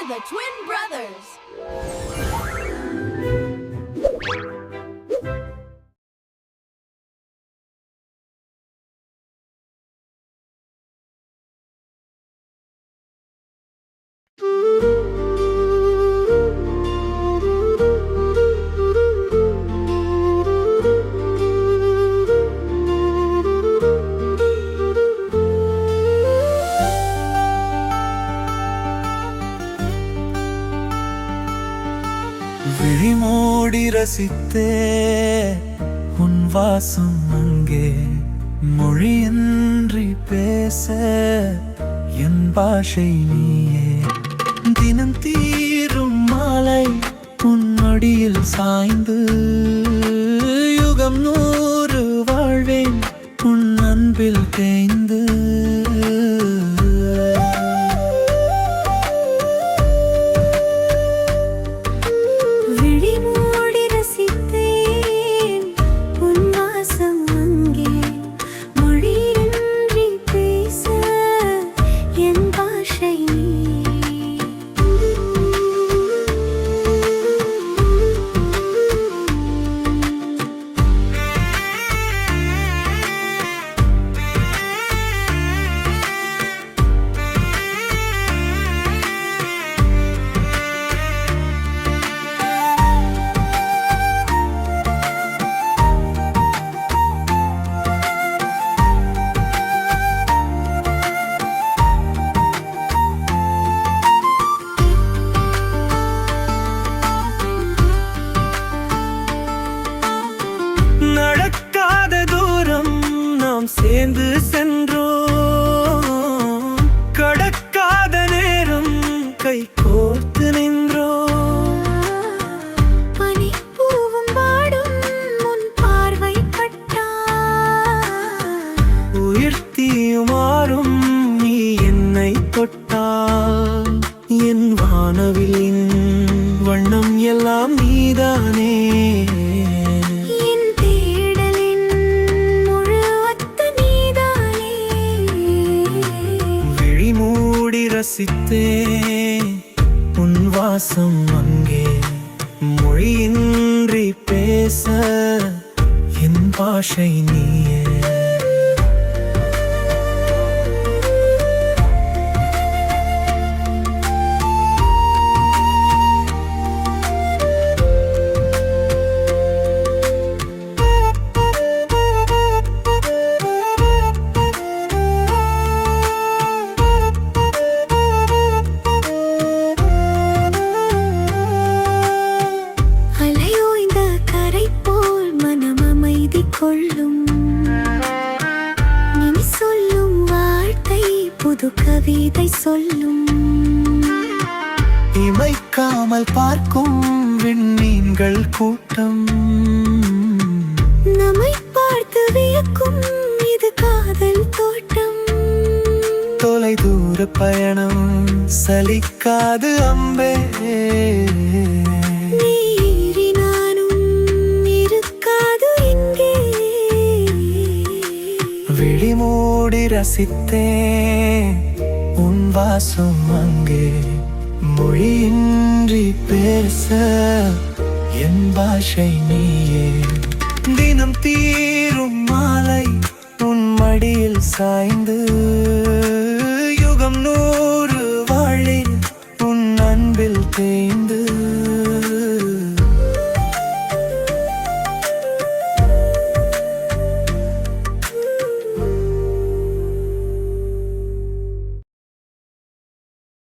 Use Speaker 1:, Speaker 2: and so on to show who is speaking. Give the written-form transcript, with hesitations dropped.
Speaker 1: the Twin Brothers.
Speaker 2: விழிமூடி ரசித்தே உன் வாசம் அங்கே மொழியின்றி பேச என் பாஷை நீயே தினம் தீரும் மாலை உன் மடியில் சாய்ந்து யுகம் 100 வாழ்வேன் உன் அன்பில் தேய்ந்து சேர்ந்து சென்றோம் கடக்காத நேரம் கை கோர்த்து நின்றோம்
Speaker 3: பனி பூவும் பாடும் முன் பார்வை பட்டால்
Speaker 2: உயிர்த்தியும் மாறும் நீ என்னை தொட்டால் என் வானவிலின் வண்ணம் எல்லாம் நீதானே ரசித்தே உன் வாசம் அங்கே மொழியின்றி பேச என் பாஷை நீயே
Speaker 3: நீ சொல்லும் வார்த்தை புது கவிதை சொல்லும்
Speaker 2: இமைக்காமல் பார்க்கும் விண்மீன்கள் கூட்டம்
Speaker 3: நம்மை பார்த்து வியக்கும் இது காதல் தோட்டம்
Speaker 2: தொலை தூர பயணம் சலிக்காது அம்பே விழிமூடி ரசித்தே உன் வாசம் அங்கே மொழியின்றி பேச என் பாஷை நீயே தினம் தீரும் மாலை உன் மடியில் சாய்ந்து யுகம் 100 வாழில் உன் அன்பில் தேய்ந்து